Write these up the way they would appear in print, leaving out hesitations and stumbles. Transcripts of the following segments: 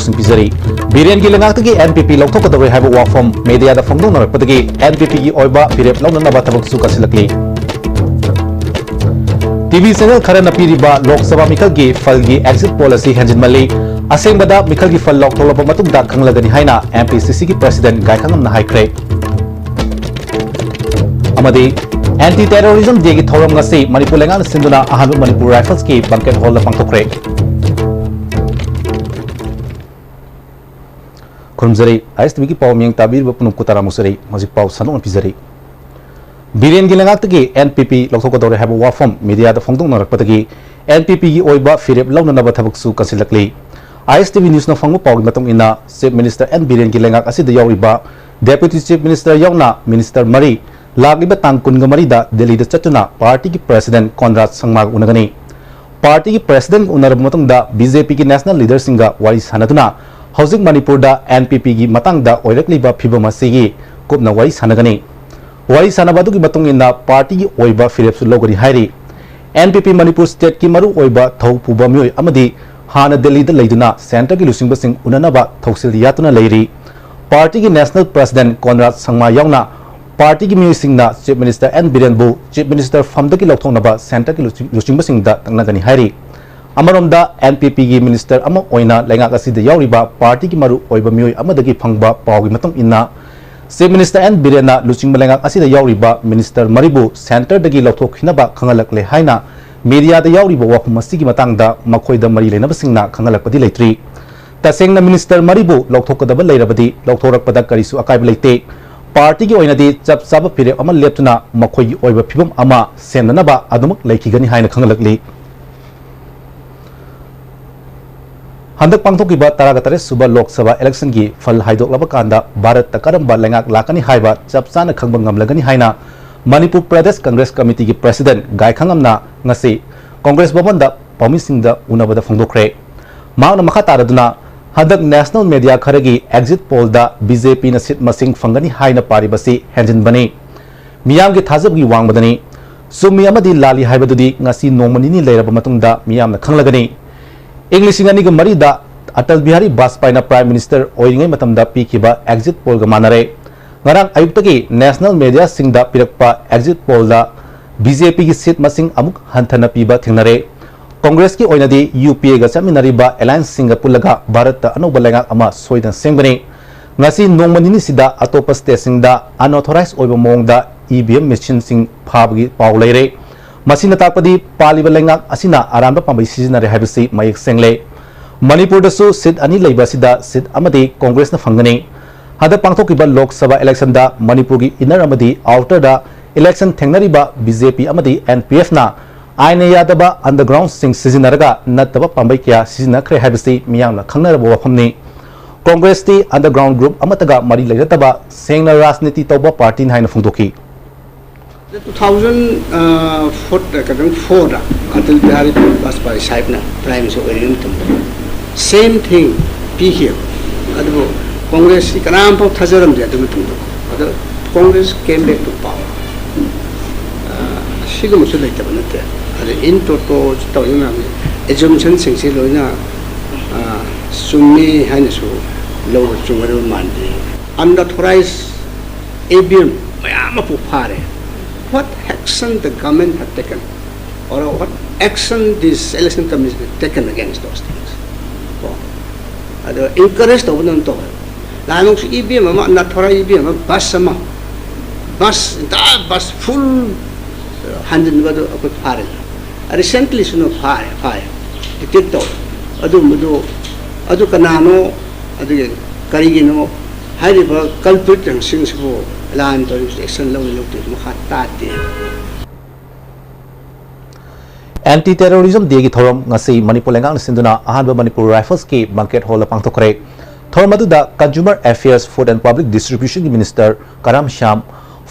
लौसिंग पिजरी villain की लंगातगी NPP लौथोकदौरे हाइबा वाफम media दा फोंदोंनरपदगी NPP की ओइबा फिरेप लौननबा थबकसु कसिलकली टीवी चैनल खरना पीरिबा लोकसभा मिखल की फल की एग्जिट पोल असि हेंजिनमली असेंबदा मिखल की फल लौथोलब मतुंगदा खंगलगनी हाइना एमपीसीसी की प्रेसिडेंट गायखंगमना हाइख्रे अमदी एंटी टेररिज्म डे की थौरम ngasi मणिपुर लेंगान सिंधुना अहानु मणिपुर राइफल्स की बंकेट हॉल पांथोखरे खुरमजरी आईएसटीवी की पाव मियंग ताबीर बपुनु कुतारा मुसरी हजिक पाव सनो पिजरी बिरेन की लंगातगी एनपीपी लौथोकदौरे हाइबा वाफम मीडिया दा फोंदोंनरपदगी एनपीपी की ओइबा फिरेप लौननबा थबकसु कसिलकली आईएसटीवी न्यूज न फंगु पाव मतुंग इना चीफ मिनिस्टर एन बिरेन की लेंगाक असिदा यावरिबा डेप्यूटी चीफ मिनिस्टर यावना मिनिस्टर मरी लागिबा तांग कुनगमरीदा दिल्ली दा चतुना पार्टी की प्रेसिडेंट कॉनराड संगमाग उनगनी पार्टी की प्रेसिडेंट उनरब मतुंगदा बीजेपी की नेशनल लीडर सिंगा वारी सानदुना हौजिक मणिपुर दा एनपीपी की मतंगदा ओइरकलिबा फिबम असिगी कुपना वारी सानगनी वारी सानबादुगी मतुंग इना पार्टी की ओइबा फिरेप्सु लोगरी हाइरी एनपीपी मणिपुर स्टेट की मरु ओइबा थौ पुबा मियोय अमदी हाना दिल्ली दा लेदुना सेंटर की लुसिंगबसिंग उननबा थौसिल यातुना लेरी पार्टी की नेशनल प्रेसिडेंट कॉनराड संगमा यावना पार्टी की म्यूजिंगना चीफ मिनिस्टर एन बिरेनबू चीफ मिनिस्टर फम की लौथोनबा सेंटर की लुचिंगबसिंगदा तंगनगनी हाइरी अमरोमदा एनपीपी की मिनिस्टर अमा ओइना लेंगाक असिदा यावरिबा पार्टी की मरु ओइबा मियोय अमदगी फंगबा पावगी मतुंग इन्ना चीफ मिनिस्टर एन बिरेना लुचिंगबा लेंगाक असिदा यावरिबा मिनिस्टर मरिबू सेंटर दगी लौथोखिनबा खंगलकले हाइना मीडिया दा यावरिबा वाफम असिगी मतंगदा मखोयदा मरी लेनबसिंगना खंगलकपदि लेत्रि तसेंगना मिनिस्टर मरिबू लौथोकदबा लेरबदि लौथोरकपदा करिसु अकायब लेते पार्टी की ओइनदी चप चाब फिरेप अमा लेप्तुना मखोयगी ओइबा फिबम अमा सेमनबा अदुमक लेखिगनी हाइना खंगलकली हंदक पांथोकिबा 13 सुबह लोकसभा इलेक्शन की फल हाइदोकलब कांदा भारत करंबा लेंगाक लाकनी हाइबा चप चाना खंगबा ngamlagani हाइना मणिपुर प्रदेश कांग्रेस कमिटी की प्रेसिडेंट गायखंगमना ngasi कांग्रेस भवन दा पाउमिसिंगदा उनबदा फोंदोखरे मांगना मखा तारदुना हदक नेशनल मीडिया खरगी एग्जिट पोल दा बीजेपी न सीट मसिंग फंगनी हाइना पारिबसी हेंजिनबनी मियाम की थाजबगी वांगबदनी सुमी अमदी लाली हाइबदुदी ngasi नोमनिनी लेरब मतुंगदा मियामना खंगलगनी इंग्लिशिंगनी ग मरीदा अटल बिहारी वाजपेयी प्राइम मिनिस्टर ओइरिंगै मतमदा पीखिबा एग्जिट पोल ग मानरे ngarang ayuktagi नेशनल मीडिया सिंगदा पिरकपा एग्जिट पोल दा बीजेपी की सीट मसिंग अमुक हंथना पीबा थिंगनरे कांग्रेस की ओइनदी यूपीए ग चमिनरिबा अलायंस सिंग पुलगा भारत अनोबा लेंगाक अमा सोइदन सेंगबनी ngasi nongmani sida atopa state singda unauthorized oiba mongda EVM machine sing phabgi paw leire masina takpadi paliba lengak asina aramba pambai sizinare habisi mayek sengle manipur da su sit ani leiba sida sit amadi congress na fangani hada pangthokiba lok sabha election da manipur gi inner amadi outer da election thengnariba BJP amadi NPF na aine yadaba underground sing sizinaraga nataba pambai kya sizinakre habisi miyangna khangnarabo wafamni Congress ती underground group अमतगा मरी लेजतबा सेंगना राजनीति तौबा party हाइना फोंदोखी 2004 अटल बिहारी वाजपेयी साहिबना prime minister ओइरिन तुम सेम थिंग पी हियर अदबो कांग्रेस की कनाम पौ थजरम जे तुम अद Congress came back to power सिगम सु लेतब नते अद इन टोटो तौना एजम्पशन सिंगसे लोइना सुमी हाइनसु लो चुमरो मानदे unauthorized ABM mayam pu phare what action the government had taken or what action this election commission had taken against those things encourage to non to la no EBM ma unauthorized EBM bus sama bus full handed ba do ko phare recently suno phare detect to adu kanano adu karigino hariba culprit singsibo lan to action lo makhatate anti terrorism day की थौरम ngasi Manipur लेंगांग सिंधुना अहानबा Manipur rifles की banquet hall पांथोखरे थौरम अदुदा consumer affairs food and public distribution की minister Karam Shyam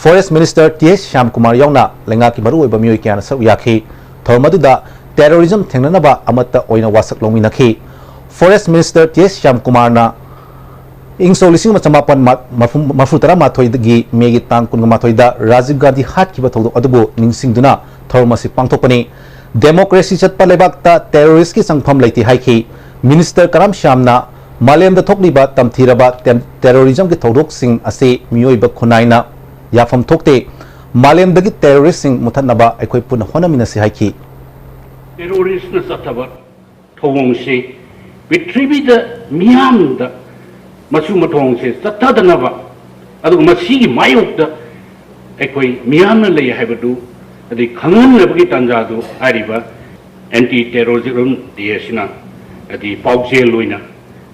forest minister TS Shyam Kumar यावना लेंगा की मरु ओइबा मियोय क्याना सब याखी थौरम अदुदा टेररिज्म थेंगनबा अमत्ता ओइना वासक लोंमिनखी forest minister TS Shyam Kumar ना इंसो लिसिंग मचमापन मफुतरा माथोइदगी मेगी तांग कुनगमाथोइदा राजीव गांधी हाट की बथौदो अदुबो निंगसिंगदुना थौरमसि पांथोपनी डेमोक्रेसी चटपा लेबाकता टेररिस्ट की संगफम लेति हाइखी मिनिस्टर करम श्यामना मालेम द थोकलिबा तमथीरबा टेररिज्म के थौदोकसिंग असे मियोइबा खुनाइना याफम थोकते मालेम दगी टेररिस्टिंग मुथनबा अखोय पुन होनमिनसे हाइकी टेररिस्ट न सथबा थौंगसे पृथ्वीदा मियामदा मसु मथोंसे सथदनबा अदु मसीगी मायोक्दा अखोय मियामना लय हाइबदु अदि खंगनबगी तंजादु आरिबा एंटी टेररिज्म देशना अदि पाउजेल लोइना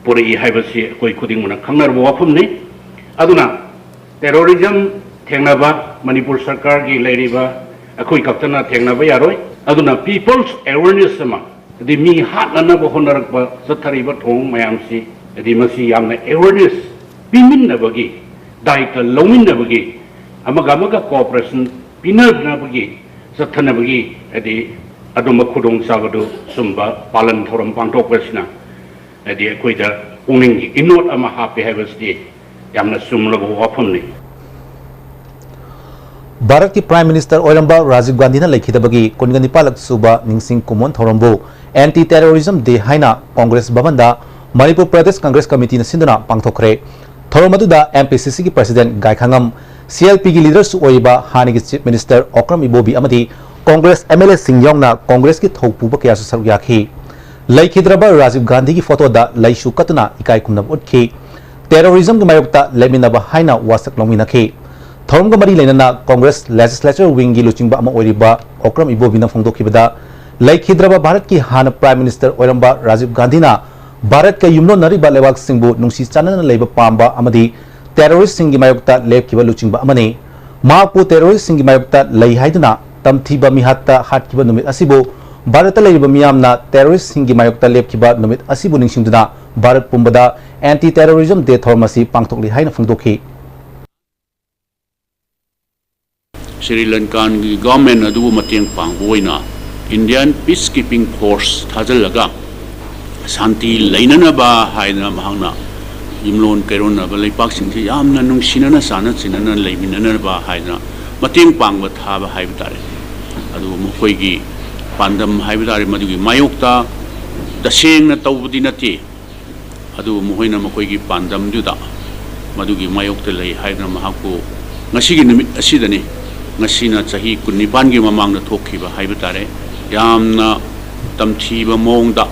पुरई हाइबसे अखोय खुदिंगमना खंगनरबा वाफमने अदुना टेररिज्म थेंगनाबा मणिपुर सरकार की लेरिबा अखोय कक्तना थेंगनाबा यारोय अदुना पीपल्स अवेयरनेस समा अदि मी हातनबा होनरकबा सथरिबा थोंग मयामसी अदि मसी यामना अवेयरनेस पिमिनबगी दायित्व लौमिनबगी अमगा अमगा कोऑपरेशन पिनबनबगी सथनबगी अदि अदुम खुदोंग साबदु सुंबा पालन थोरम पांथोकबसिना अदि अखोयदा पुनिंग इनोट अमा हापे हाइबसदि यामना सुमलबा वाफमनि भारत की प्राइम मिनिस्टर ओरंबा राजीव गांधी लेखिदबगी कुनगनि पालक सुबा निंगसिंग कुमोन थौरंबो एंटी टेररिज्म डे हाइना कांग्रेस भवन मणिपुर प्रदेश कांग्रेस कमिटी सिंधुना पांथोखरे थौरम अदुदा एमपीसीसी की प्रेसिडेंट गायखांगम सीएलपी की लीडर्स ओइबा हानिगी चीफ मिनिस्टर ओक्रम इबोबी अमदी कांग्रेस एमएलए सिंह यौना कांग्रेस की थौपुब कयासु सरुक याखी लेखिद्रबा राजीव गांधी की फोटोदा लैसु कतुना इकाई खुमनब उठखी टेररिज्म की मायोक्ता लेमिनबा हाइना वासक लौमिनखी थौरम मरी लेना कांग्रेस लेजिस्लेचर विंग की लुचिंग ओक्रम इबोबीना फोंदोखिबदा लेखिद्रबा भारत की हान प्राइम मिनिस्टर ओरंबा राजीव गांधी भारत के युमलोनरिबा लेवाक सिंगबु नुंसी चानना लेबा पांबा अमदी टेररिस्ट सिंग की मायोक्ता लेपखिबा लुचिंबा अमने मापु टेररिस्ट सिंग की मायोक्ता लई हाइदना तमथीबा मिहात्ता हाटखिबा नुमित असिबु भारत लेरिबा मियामना टेररिस्ट सिंग की मायोक्ता लेपखिबा नुमित असिबु निंगसिंगदुना भारत पुंबदा एंटी टेररिज्म डे थौरम असि पांथोकली हाइना फोंदोखि श्रीलंका की गवर्नमेंट अदुबु मतेंग पांगबोइना इंडियन पीस कीपिंग फोर्स थाजलगा शांति लैननबा हाइना महंगना इमलोन कैरोनबा लेपाकसिंगथि यामना नुंसिनना साना चिनना लैमिननबा हाइना मतेंग पांगबा थाबा हाइब तारे अदु मखोइगी पांदम हाइब तारे मदुगी मायोक्ता दसेंगना तौबदि नते अदु महोइना मखोइगी पांदमदुदा मदुगी मायोक्ता लै हाइना महाको ngasiगी numit asidani ngasina chahi 19 gi mamangna thokhiba haiba tare yamna tamthiba mongda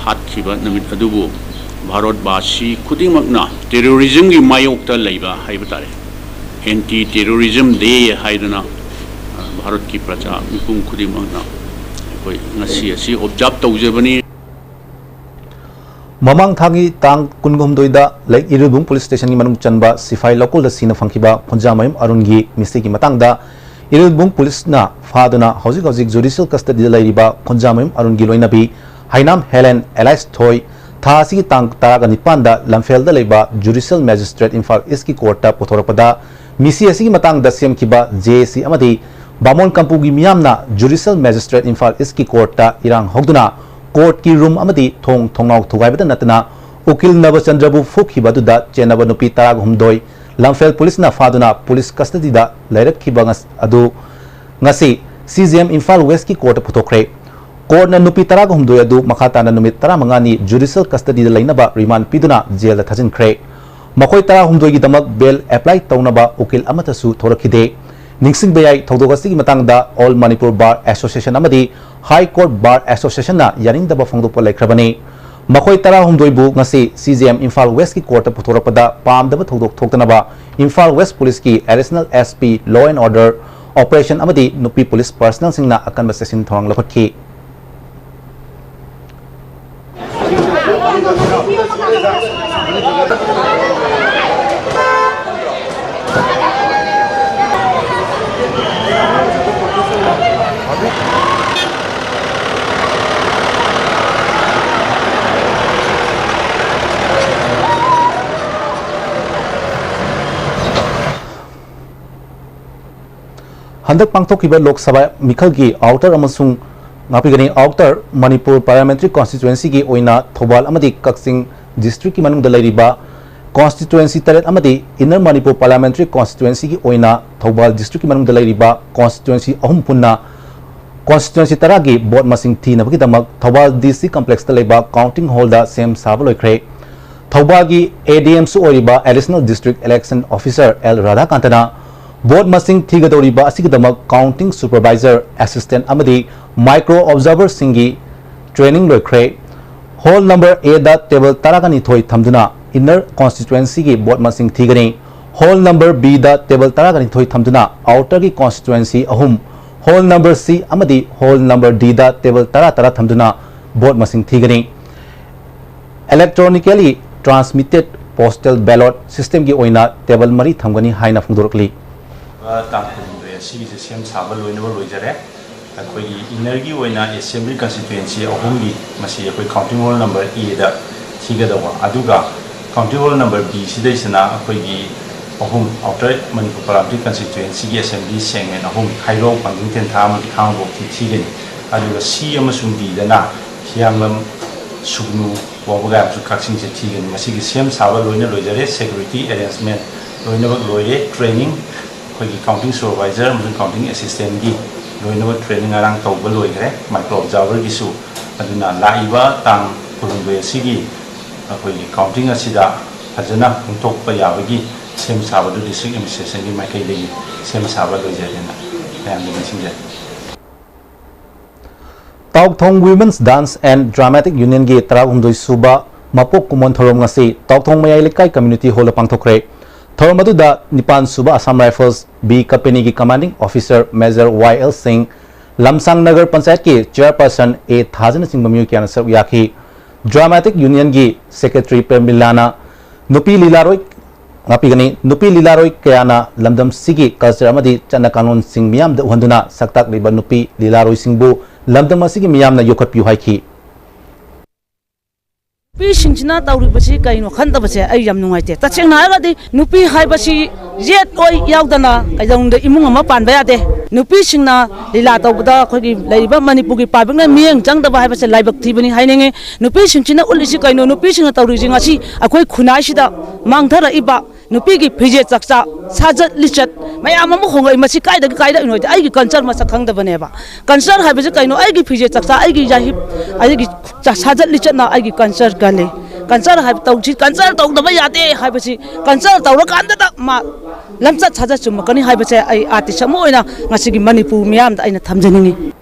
hatkhiba numit adubu bharat basi khudingmakna terrorism gi mayokta leiba haiba tare anti terrorism day haidana bharat ki praja mipum khudingmakna koi ngasi asi observe tawjabani ममंग थांगी तांग कुनगुमदोइदा like इरुबुंग police station की मनुंग चनबा सिफाई local the सीना फंखिबा खुंजामयम अरुणगी mistake की मतंगदा इरुबुंग police ना फादना हौजिक हौजिक judicial custody लाइरिबा खुंजामयम अरुणगी लोइनाबी हाइनाम Helen alias थोय थासी तांग तारागा निपांदा लमफेलदा लेबा judicial magistrate Imphal east की Carta पुथोरपदा मिसी असी की मतंगदा सेमखिबा जेसी अमदी बामोन कंपुगी मियामना judicial magistrate Imphal east की कोर्टा इरांग होगदुना कोर्ट की रूम अमदी थोंग थोंगाव थुगाइबदा नतना उकिल नवचंद्रबु फुखिबदुदा चेनबा नुपी तरागुमदोय लमफेल पुलिस ना फादुना पुलिस कस्टडीदा लैरखिबा अदु ngasi CJM इम्फाल वेस्ट की कोर्ट पुथोखरे कोर्ट ना नुपी तरागुमदोय अदु मखाताना नुमित 35 नि जुडिशियल कस्टडीदा लैनबा रिमांड पिदुना जेल दा थाजिनख्रे मखोय 35 गी दमक बेल अप्लाई तौनबा उकिल अमतसु थोरखिदे निंगसिंग बेयाई थौदोगसी की मतंगदा ऑल मणिपुर बार एसोसिएशन अमदी हाई कोर्ट बार एसोसिएशन ना यानिंगदबा फोंदोपा लेख्रबनी मखोय 35 बु ngasi CJM इम्फाल वेस्ट की कोर्ट पुथोरपदा पामदबा थौदोक थोक्तनबा इम्फाल वेस्ट पुलिस की additional SP law and order operation अमदी नुपी पुलिस पर्सनल सिंगना अकनबा सेशन थोरंग लखटखी हंदक पांथोखिबा लोकसभा मिखल की आउटर अमसुंग नापिगनी आउटर मणिपुर पार्लियामेंट्री कॉन्स्टिट्यूएंसी की ओइना थौबाल अमदी कक्सिंग डिस्ट्रिक्ट की मनुंग लैरिबा कॉन्स्टिट्यूएंसी तरत अमदी इनर मणिपुर पार्लियामेंट्री कॉन्स्टिट्यूएंसी की ओइना थौबाल डिस्ट्रिक्ट की मनुंग लैरिबा कॉन्स्टिट्यूएंसी अहुम पुन्ना कॉन्स्टिट्यूएंसी तरा की बोर्ड मसिंग थीनबगी दमक थौबाल DC कॉम्प्लेक्स लेबा काउंटिंग हॉल दा सेम साब लोइख्रे थौबागी ADM सु ओरिबा additional district election officer L राधाकांतना वोट मसिंग थीगदौरिबा असिगदमक काउंटिंग सुपरवाइजर असिस्टेंट अमदी माइक्रो ऑब्जर्वर सिंगी ट्रेनिंग लोइख्रे होल नंबर A दा टेबल तरागनी थोई थमदुना इनर कॉन्स्टिट्युएंसी की वोट मसिंग थीगनी होल नंबर B दा टेबल तरागनी थोई थमदुना आउटर की कॉन्स्टिट्युएंसी अहुम होल नंबर C अमदी होल नंबर D दा टेबल तरा थमदुना वोट मसिंग थीगनी electronically transmitted postal ballot system की ओइना टेबल मरी थमगनी हाइना फुंदोरकली सेम साब लोइनब लोइजरे अखोई इनर की ओइना असेंबली कंस्टिट्युएंसी अहुमगी मसी अखोई काउंटिंग होल नंबर A दा थीगदवा अदुगा काउंटिंग होल नंबर B सिदैसना अखोई अहुम आउटर मणिपुर पार्लियामेंट्री कंस्टिट्युएंसी की असेंबली सेगमेंट अहुम खाइरो पंगिंग तेंथा अमदी खांगबो थीगनी अदुगा C अमसुंग D दना हियांगलम सुगनु वाबगा काक्सिंग से थीगनी मसी सेम साब लोइना लोइजरे सिक्योरिटी अरेंजमेंट लोइनब लोइरे ट्रेनिंग अखोई काउंटिंग सुपरवाइजर अमसुंग काउंटिंग असिस्टेंट की लोइनब ट्रेनिंग आरांग तौब लोइग्रे माइक्रो ऑब्जर्वर की सु अदुना लाइबा तांग पुरुंबे सिगी अखोई काउंटिंग असिदा फजना पुंथोकपा याबगी सेम साब डिस्ट्रिक्ट एडमिनिस्ट्रेशन की माइकैदगी सेम साब लोइजरेना मयामनि मिसिंजे Taothong women's dance and dramatic union की 13 सुबा मपोक कुमोन थोरम ngasi Taothong Mayai Leikai community hall पांगथोखरे थोरम अदुदा 9 सुबा असम राइफल्स B कंपनी की commanding officer major YL Singh Lamsang Nagar panchayat के चेयरपर्सन A थाजन सिंह मम्यू की अनसर याखी ड्रामेटिक यूनियन की सेक्रेटरी प्रेमिलाना नुपी लीलारोय ngapigani nupi lilaroy kayana lamdam sigi culture amadi chana kanon sing miyam da uhanduna saktak liba nupi lilaroy singbu lamdam asigi miyam na yokhat piu haiki nupi singchina tawri basi kaino khanda base ai yam nungaite tacheng na ga di nupi hai basi yet oi yaudana kaidong de imung ama pan ba yade nupi singna lila tawda khogi leiba manipur gi pabing na mieng chang da hai base laibak thibani hainenge nupi singchina ulisi kaino nupi singna tawri jinga si akoi khunai sida mangthara iba nupi ki phije chakcha sajat lichat mayam am khongai masi kaida inoi ai gi culture ma sakhang da bane ba culture hai base kaino ai gi phije chakcha ai gi jahi ai gi sajat lichat na ai gi culture gale culture hai tawchi culture taw da ba yate hai base culture taw ra kan da ma lamcha sajat chum kani hai base ai artist mo oina ngasi gi manipur miyam da aina thamjaningi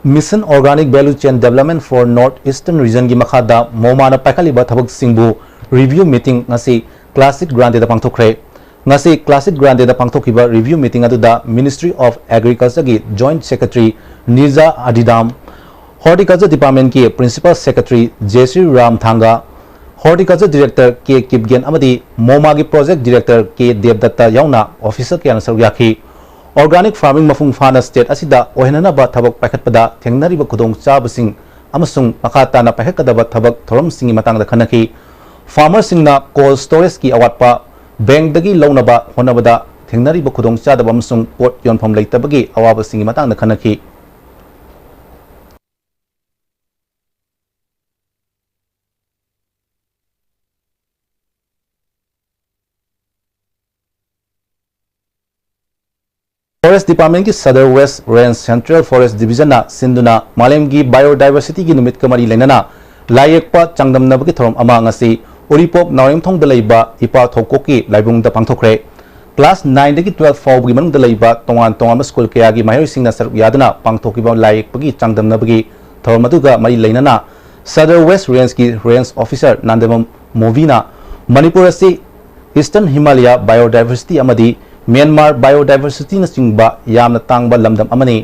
Mission Organic Value Chain Development for North Eastern Region की मखादा मोमाना पैखालीबा थबक सिंबु review meeting ngasi Classic Grande da pangthokre ngasi Classic Grande da pangthokiba review meeting aduda Ministry of Agriculture की Joint Secretary Niza Adidam Horticulture Department की Principal Secretary Jesri Ram Thanga Horticulture Director K Kipgen amadi मोमा की Project Director K Devdatta yauna Officer के अनुसार याखी Organic Farming mafung fana state asida ohenana ba thabak paikhatpada thengnari ba khudong chabasing amasung makata na paikhatadaba thabak thorom singi matang da khanaki farmer singna cold storage ki awatpa bank dagi launaba honabada thengnari ba khudong chadaba amasung pot yonpham leitabagi awaba singi matang da khanaki Forest Department की सदर west range central forest division ना सिंधुना मालेम की biodiversity की निमित कमरी लेना लायेकपा चांगदमनब की theorem अमा ngasi उरीपोक नारेमथोंग द लैबा इपा थोको की लाइबुंग द पांगथोखरे क्लास 9 दगी 12 फाउ की मनंग द लैबा तोंगान तोंगाम स्कूल कया की माहिर सिंह सर यादना पांगथोकिबा लायेकपगी चांगदमनब की थोरम अदुगा मरी लेना सदर वेस्ट रेंज की रेंज ऑफिसर नांदमम मोविना मणिपुर से ईस्टर्न हिमालय बायोडाइवर्सिटी अमदी Myanmar biodiversity na singba yamna tangba lamdam amani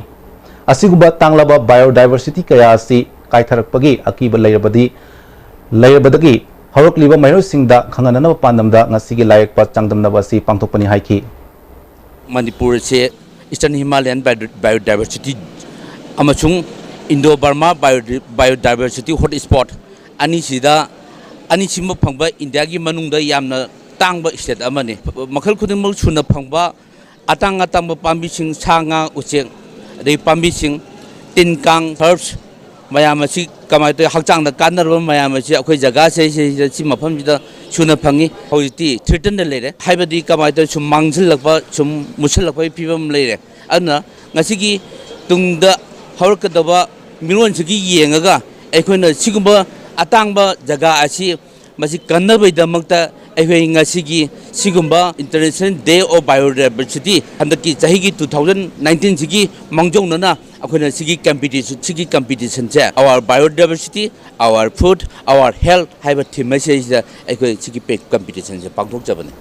asiguba tanglaba biodiversity kaya asi kaitharakpagi akiba lairabadagi horokliba mayro singda khanganana pandamda ngasigi layekpa changdamnaba si pangthokpani haiki Manipur se Eastern Himalayan biodiversity amachung Indo-Burma biodiversity hotspot ani sida ani simba phangba India gi manungda yamna tangba state amani makhal khudimok chuna phangba atang pambi sing changa ucheng dei pambi sing tinkang herbs mayamasi kamai to hakchang da kanarba mayamasi akhoi jaga se si mafam da chuna phangi hoiti threaten de lere haibadi kamai to chum mangsil lakba chum musil lakba pibam lere ana ngasi gi tungda hawrkadaba miron sigi yengaga aikhoina sigumba अतांग जगह असी मसी कन्नबैदमक्ता international day of biodiversity हंदकी चाही की 2019 सिगी मंगजोंना अखोना सिगी कंपटीशन से our biodiversity our food our health हाइबा थीम से अखोय सिगी पे कंपटीशन से पांगथोक जबने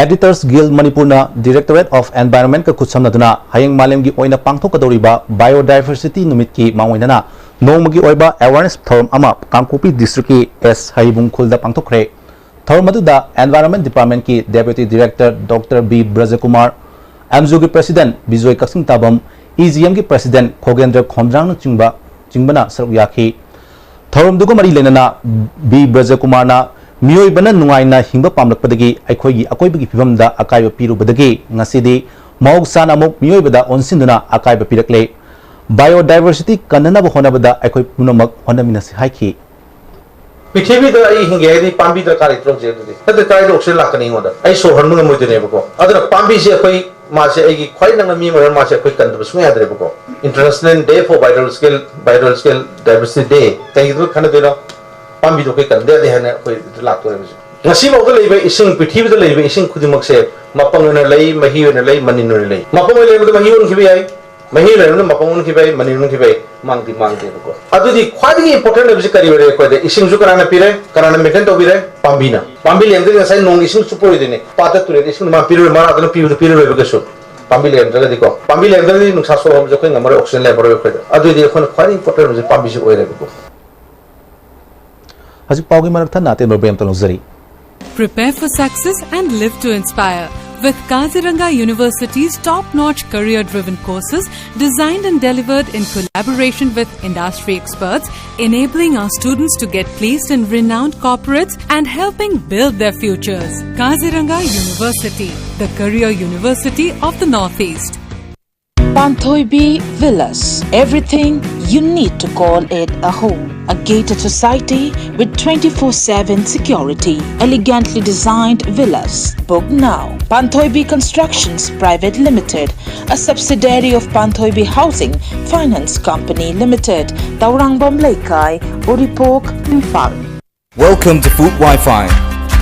एडिटर्स गिल्ड मणिपुरना डायरेक्टरेट ऑफ एनवायरनमेंट का खुदसमनदुना हयेंग मालेमगी ओइना पांगथोकदौरिबा बायोडाइवर्सिटी निमित की मांगोइनना नोंमगी ओइबा अवेयरनेस थॉर्म अमा कांगकुपी डिस्ट्रिक्ट की एस हरिबुंगखुलदा पांगथोखरे थॉर्म अदुदा एनवायरनमेंट डिपार्टमेंट की डेप्यूटी डायरेक्टर डॉक्टर बी ब्रजकुमार एमजू की प्रेसिडेंट बिजोय कक्सिंग ताबम ईजीएम की प्रेसिडेंट खोगेंद्र खोमद्रांग चिंबना सरुक याखी थॉर्म दुगो मरी लेनना बी ब्रजकुमारना मियोइबना नुंगाइना हिंबा पामलकपदगी अखोइगी अकोइबगी फिबमदा अकाइबा पिरुबदगी ngасidi मौगसाना अमुक मियोइबदा ओनसिंदुना अकाइबा पिरकले बायोडाइवर्सिटी कन्ननब होनबदा अखोइ पुनमक होनमिनसि हाइखि पृथ्वी दा आई हिंगे पांबी दरकार इत्रो जे दुदे तद काय ऑक्सीजन लाकनी होदा आई सोहर मंग मोइदने बको अदर पांबी से अखोइ मासे आइगी खोइ नंग मी मर मासे अखोइ कंदब सुमे आदरे बको international day for biological diversity day तै दु खन देनो पांबी दो कोइ कंदे दे हने अखोइ लाक्तो रे ngasi mawda leiba ising पृथ्वी दा leiba ising खुदिमक से मपंग ने लई मही ने लई मनिन ने लई मपंग ले बद मही उन खिबे आई मही ले ने मपंग उन खिबे मनिन उन खिबे मांगदी बको अदुदी ख्वादी इंपोर्टेंट बिसे करी बरे को दे ising ju karana pire karana maintain तो बिरे पांबी लेंदे ngasai nong ising सुपोइ देने पाता तुरे ising मा पिरो मारा अदन पिरो बेबे कसु पांबी लेंदे दिको पांबी लेंदे नि नुसा सो हम जो खै नमरे ऑक्सीजन ले बरे को अदुदी खन ख्वादी इंपोर्टेंट बिसे पांबी से ओइरे बको हजि पाउगी मरथा नाते नोबेम तलुजरी Prepare for success and live to inspire with Kaziranga University's top-notch career-driven courses designed and delivered in collaboration with industry experts, enabling our students to get placed in renowned corporates and helping build their futures. Kaziranga University, the career university of the Northeast. Panthoibi Villas. Everything you need to call it a home. A gated society with 24/7 security. Elegantly designed villas. Book now. Panthoibi Constructions Private Limited, a subsidiary of Panthoibi Housing Finance Company Limited, Taurangbam Laikai, Uripok, Imphal. Welcome to Food Wi-Fi,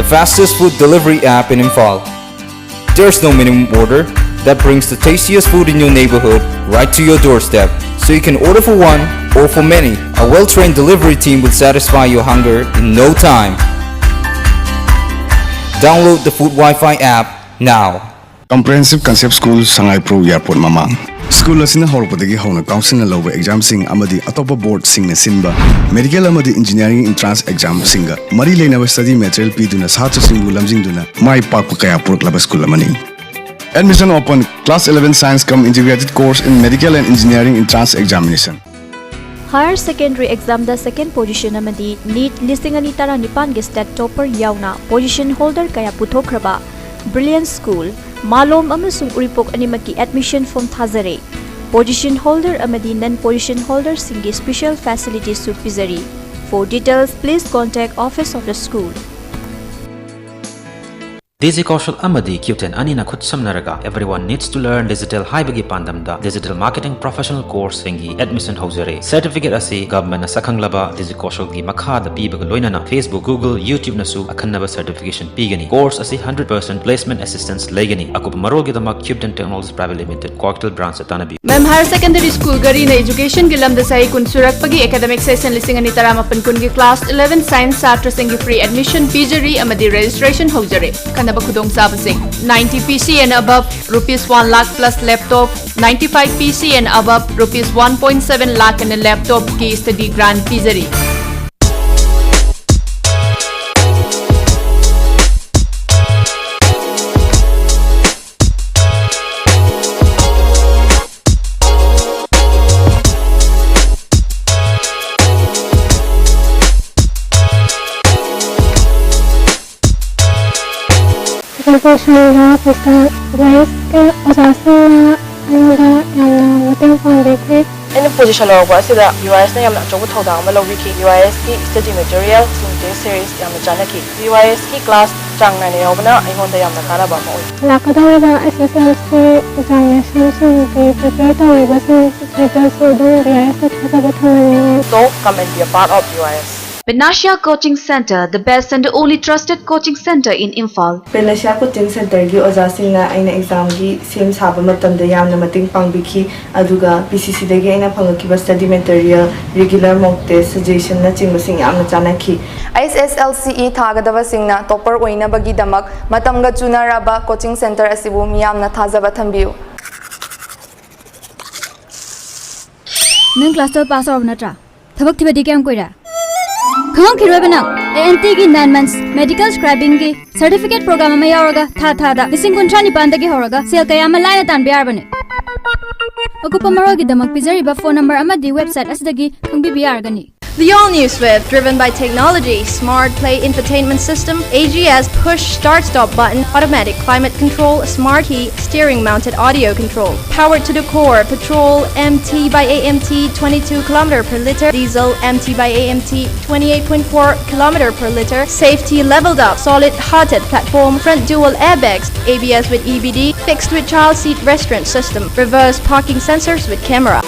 the fastest food delivery app in Imphal. There's no minimum order that brings the tastiest food in your neighborhood right to your doorstep. So you can order for one or for many. A well-trained delivery team will satisfy your hunger in no time. Download the Food Wi-Fi app now. Comprehensive Concept School Shanghai Pro Airport Mamang. School asina horpadagi hona council na loba exam sing amadi atopa board sing na sinba medical amadi engineering entrance exam singa mari lena study material piduna satra singu lamjingduna mai pakpa kaya purklaba school amani. Admission open class 11 science cum integrated course in medical and engineering entrance examination. Higher secondary exam the second position amadi NEET listing ani tara nipan ge state topper yauna position holder kaya puthokraba Brilliant School Malom amasung Uripok animaki admission form thazare position holder amadi non position holder singi special facilities su pizari. For details please contact office of the school. Digi Kaushal Amadi Qten Anina Khut Samnaraga. Everyone needs to learn digital Haibagi Pandamda digital marketing professional course singi admission hausare. Certificate asi government na sakanglaba Digi Kaushal gi makha da pibaga loinana Facebook, Google, YouTube nasu akhanaba certification pigani. Course asi 100% placement assistance legani. Akup marol gi damak Qten Technologies Private Limited Cocktail branch atanabi. Ma'am higher secondary school gari na education gi lamda sai kun surak pagi academic session listing ani taramapan kun gi class 11 science satra singi free admission pijari amadi registration hausare. Khudong Sabasing 90 PC and above rupees 1 lakh plus laptop 95 PC and above rupees 1.7 lakh and a laptop ki study grant pizari. Unfortunately, because guys can assassinate and mateng pangdeke ꯑꯩꯅ position ꯂꯧꯔꯛꯄ ꯑꯁꯤꯗ UIS ꯅ ꯌꯥꯝꯅ ꯑꯆꯧꯕ ꯊꯧꯗꯥꯡ ꯑꯃ ꯂꯧꯕꯤꯈꯤ UIS ꯀꯤ study material ꯁꯤꯡꯁꯦ series ꯌꯥꯝꯅ ꯆꯥꯟꯅꯈꯤ UIS ꯀꯤ ꯀ꯭ꯂꯥꯁ ꯆꯥꯡ ꯅꯥꯏꯅ ꯌꯥꯎꯕꯅ ꯑꯩꯉꯣꯟꯗ ꯌꯥꯝꯅ ꯀꯥꯟꯅꯕ ꯑꯃ ꯑꯣꯏ ꯂꯥꯛꯀꯗꯧꯔꯤꯕ SSLC ꯑꯦꯛꯖꯥꯃꯤꯅꯦꯁꯟꯁꯤꯡꯒꯤ ꯄ꯭ꯔꯤꯄꯦꯌꯔ ꯇꯧꯔꯤꯕꯁꯤꯡ ꯔꯤꯖꯜꯠꯁꯨ ꯑꯗꯨꯝ UIS ꯇ ꯊꯥꯖꯕ ꯊꯝꯍꯟꯅꯤꯡꯉꯤ So come and be a part of UIS. Panacea Coaching Center, the best and the only trusted coaching center in Imphal. Panacea Coaching Center gi ojasingna aina exam gi sem saba matamda yamna mating pangbikhi aduga PCC dagi aina phangkiba study material regular mock test suggestion na chingmasing yamna chanakhi SSLCE thagadaba singna topper oina bagi damak matamga chunaraba coaching center asibu miyamna thajaba thambiu Nang class 12 pass out natra thabak thibadi kem koira Khang khirobana ANT gi 9 months medical scribing gi certificate program ma yauraga tha da lising kuntra ni panda gi horaga sel kaya ma laina tan biar bane Akupa maro gi damak pizari ba phone number amadi website asdagi khangbi biar gani The all-new Swift, driven by technology, smart play infotainment system, AGS push start-stop button, automatic climate control, smart key, steering-mounted audio control. Powered to the core, petrol MT by AMT 22 km per liter, diesel MT by AMT 28.4 km per liter, safety leveled up, solid hearted platform, front dual airbags, ABS with EBD, fixed with child seat restraint system, reverse parking sensors with camera.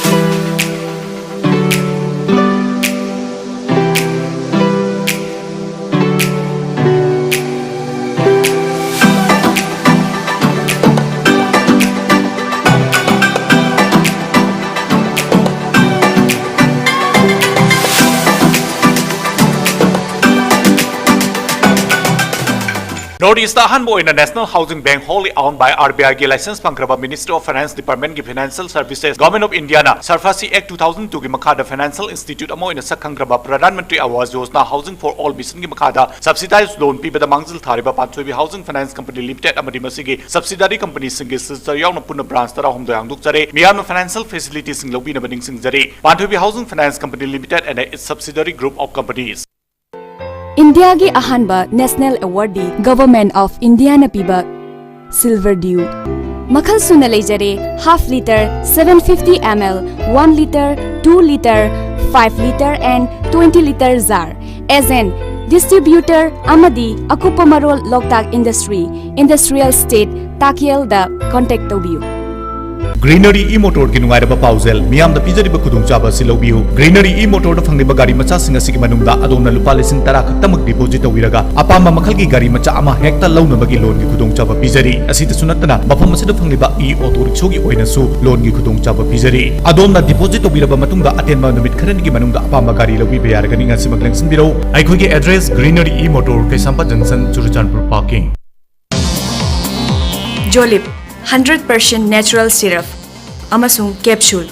Northeast Ahanbo in the National Housing Bank wholly owned by RBI ki license pangkraba Ministry of Finance Department ki Financial Services Government of India na Sarfasi Act 2002 ki makhada Financial Institute amo in sakhangraba Pradhan Mantri Awas Yojana Housing for All mission ki makhada subsidized loan pibada mangzil thariba Panthoibi Housing Finance Company Limited amadi masigi subsidiary company singi sister yauna punna branch tara homdo yangduk jare miyamna financial facilities sing lobina bading sing jare Panthoibi Housing Finance Company Limited and its subsidiary group of companies India gi ahanba national awardee government of India na piba silver dew makhal suna leijare half liter 750 ml 1 liter 2 liter 5 liter and 20 liter jar as an distributor amadi akupa marol loktak industry industrial state takiel da contact tobiu Greenery e-motor ki nungairaba pausel miyam da pijariba khudungchaba si lobihu Greenery e-motor da phangniba gari macha singa sigi manungda adona lupa lisin tara khaktamak deposit tawiraga apamba makhal gi gari macha ama hekta launabagi loan gi khudungchaba pijari asita sunatana mafam asida phangniba e-auto rickshaw gi oina su loan gi khudungchaba pijari adona deposit tawiraba matungda atenba numit kharan gi manungda apamba gari lobi bayarga ninga simakleng sinbiro aikoi gi address Greenery e-motor Kaisampa Junction Churuchanpur parking Jolip 100% natural syrup amasung capsule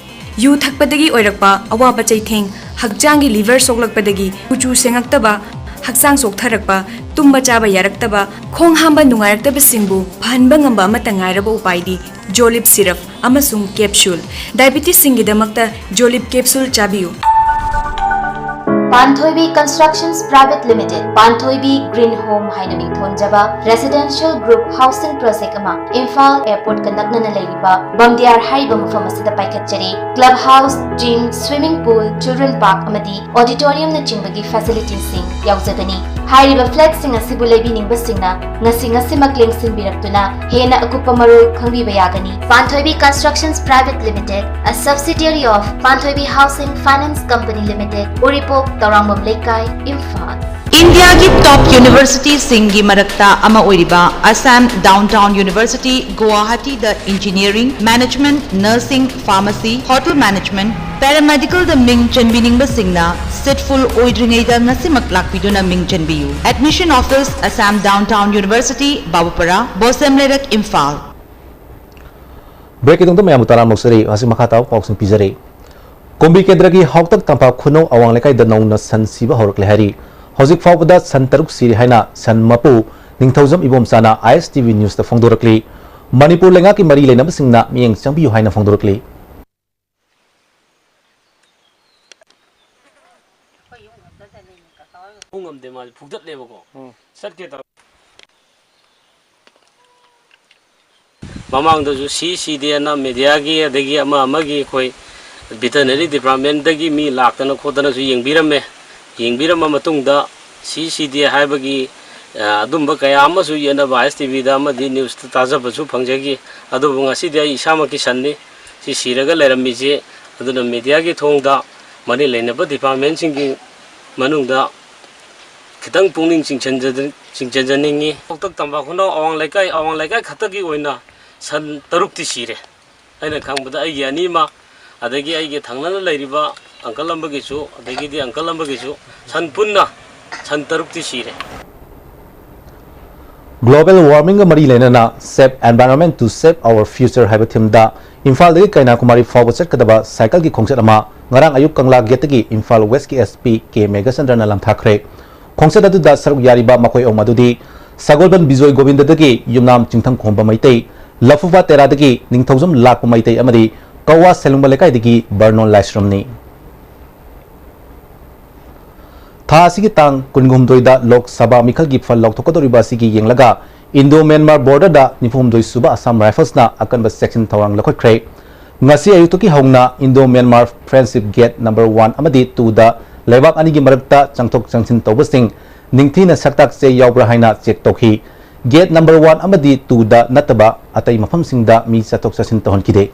yu thakpadagi oirakpa awaba chaitheng hakjangi liver soklakpadagi kuchu sengaktaba haksang soktharakpa tumba chaba yaraktaba khong hamba nungaraktaba singbu phanba ngamba amata ngairaba upaidi Jolip syrup amasung capsule diabetes singidamakta Jolip capsule chabiu Panthoibi Constructions Private Limited, Panthoibi Green Home Hainaming Thonjaba, Residential Group Housing Project Ama, Imphal Airport Kanakna Laiba, Bamdiar Haiba Mufamasida Paikachari, Clubhouse, Gym, Swimming Pool, Children Park Amadi, Auditorium na Chimbagi Facilities Sing, Yauzagani. Hairiba flat sing asibu lebi ningba singna, ngasi makling sin biraktuna, hena akupa marol khangbi bayagani. Panthoibi Constructions Private Limited, a subsidiary of Panthoibi Housing Finance Company Limited, Uripok, Tarangmam Lekai, Imphal. India ki top university singi marakta ama oiriba Assam Downtown University Guwahati the engineering management nursing pharmacy hotel management paramedical the ming chanbining ba singna setful oidringai da ngasimak lakpiduna ming chanbiyu admission office Assam Downtown University Babupara Bosemlerak Imphal break itong mayam utaram moksari asi makataw pausing pizari kombi kedragi hawtak tampa khuno awang lekai da nauna sansiba horakle hari Hozik Fawda San Taruk Siri Haina San Mapu Ningthauzam Ibom Sana ISTV News da Fongdorakli Manipur lenga ki mari lena basingna miyeng changbiu haina Fongdorakli ungam de ma phugdat leba ko satke ta mamang da ju si de na media gi adagi ama gi khoi veterinary department dagi mi laktana khodana su yengbirame yengbirama matungda CCD haibagi adumba kaya amasu yena ba STV da amadi news taza basu phangjagi adu ngasi dia isama ki sanni si siraga lerami je aduna media gi thongda mani leinaba department singi manungda khitang pungning chingchanjaningi oktak tamba khono awang laikai khatagi oina san taruk ti sire aina khangbada ai yani ma adagi ai ge thangnala leiriba uncle ambagi su adagi di uncle ambagi su san punna san taruk ti sire Global warming ga mari lena save environment to save our future haiba thimda Imphal dagi kaina kumari fawba chatkadaba cycle gi khongchat ama ngarang ayuk kangla getagi Imphal West ki SP K Megasandra na lamthakre khongchat adu da saruk yariba makoi omadudi Sagolban Bijoy Govinda dagi yumnam chingthang khomba maitai Lafuba Tera dagi ningthaujam lakpa maitai amadi Kawa Selungba lekai dagi Barnon Laisramni Tha asigi tang kungumdoida Lok Sabha Mikhal gi phal lokthokadoriba asigi yenglaga Indo-Myanmar border da nifumdoi suba Assam Rifles na akanba section thawang lakhotkhre ngasi ayutuki haungna Indo-Myanmar Friendship Gate number 1 amadi 2 da leibak ani gi marakta changthok changsin tawbasing ningthina saktak se yaubra haina check tokhi Gate number 1 amadi 2 da nataba atai mafamsingda mi chatok chasin tohonkide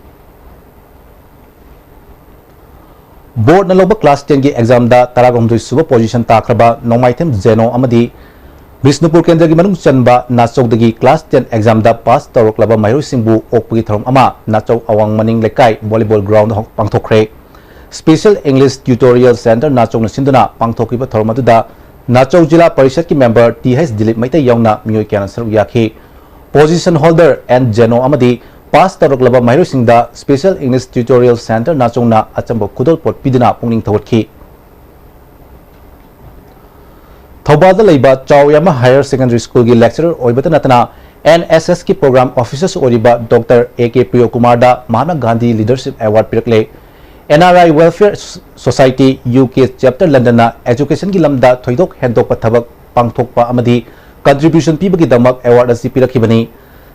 Board na loba class 10 gi exam da taragomdoi suba position takraba Nongmaithem Zeno amadi Bisnupur Kendra gi manung chanba nachok dagi class 10 exam da pass tawroklaba mairoi singbu okpagi thorom ama nachok awang maning lekai volleyball ground hok pangthokre Special English Tutorial Center nachok na sinduna pangthokiba thorom aduda nachok jila parishad ki member TH Dilip Maitai yaungna mioi kyan saruk yakhi position holder and Zeno amadi pass tawroklaba mairoi singda Special English Tutorial Center nachok na achambo kudol pot pidina pungning thawatki Thobada Leiba Chawyama Higher Secondary School ki lecturer oibata natana NSS ki program officers oriba Dr. AK Priyokumar da Mahatma Gandhi Leadership Award pirakle NRI Welfare Society UK chapter London na education ki lamda thoidok hendokpa thabak pangthokpa amadi contribution pibagi damak award asi pirakhibani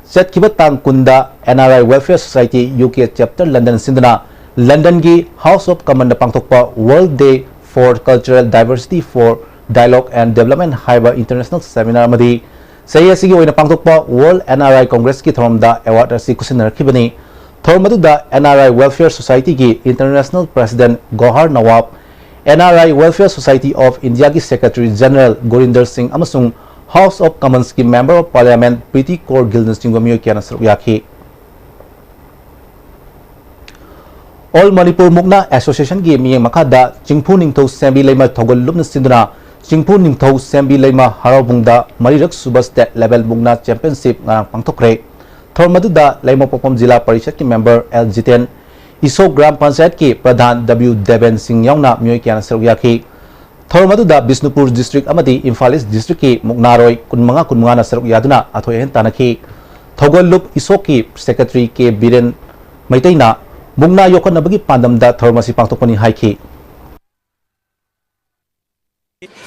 chatkiba tang kunda NRI Welfare Society UK chapter London sindana London ki House of Commons na pangthokpa World Day for Cultural Diversity for Dialogue and Development Haiba International Seminar amadi sayasigi oina pangthokpa World NRI Congress ki thoromda award asi kusinarkhibani thoromadu NRI Welfare Society ki International President Gohar Nawab NRI Welfare Society of India ki Secretary General Gurinder Singh amasung House of Commons ki Member of Parliament Preeti Kaur Gill Singh miyo kyan saruk yakhi All Manipur Mukna Association ki miyeng makada Chingphu Ningthau Sembi Leima Thogol Lupna Sinduna Chingphu Ningthau Sembi Leima Haraubungda Marirak Suba State Level Mukna Championship ngarang pangthokre thormaduda Leima Popom Jila Parishad ki member L Jiten Iso Gram Panchayat ki Pradhan W Deven Singh yaungna mioi kyan saruk yakhi thormaduda Bisnupur District amadi Imphal East District ki Muknaroi kunmanga na saruk yaduna athoi hen tanakhi Thogol Lup Iso ki Secretary K Biren Maitaina Mugna yokan nabagi pandamda thormasi pangthokpani haiki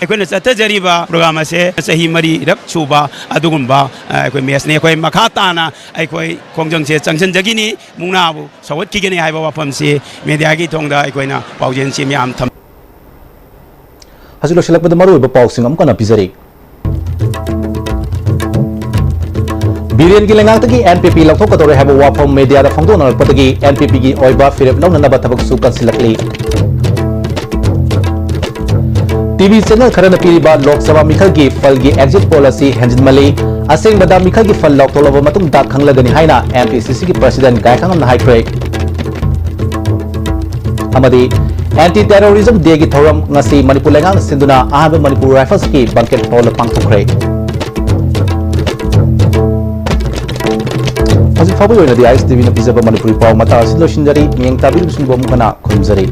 अखोन चथजरीबा program से सही मरी रक सुबा अदुगुंबा अखोय मेसने अखोय मखा ताना अखोय खोंजंग से चंगसन जगिनी मुंगनाबु सवत किगने हाइबा वाफम से मीडिया की थोंगदा अखोयना पाउजेन से म्याम थम हजिलो सिलकबद मरुब पाउसिंग अमकना पिजरी बिरेन की लेंगांग तकी NPP लौथोकदोरे हाइबा वाफम मीडिया दा फोंदोनरपदगी NPP की ओइबा फिरेप लौननबा थबक सु कंसिलकली TV channel खरन पीरिबा लोक सभा मिखल की फल की एग्जिट पोल असि हेंजिन मली असेंग बदा मिखल की फल लौक तोलब मतुंग दा खंगलगनी हाइना MPCC की प्रेसिडेंट गायखांग हाइख्रे अमदी एंटी टेररिज्म डे की थौरम ngasi मणिपुर लेंगांग सिंधुना आहब मणिपुर राइफल्स की बंकेट हॉल पांगथोखरे हजि फाबो योनदि ISTV न पिजबा मणिपुरी पाव मता सिलो सिंजरी मियंग ताबि सुंबो मुखना खुमजरी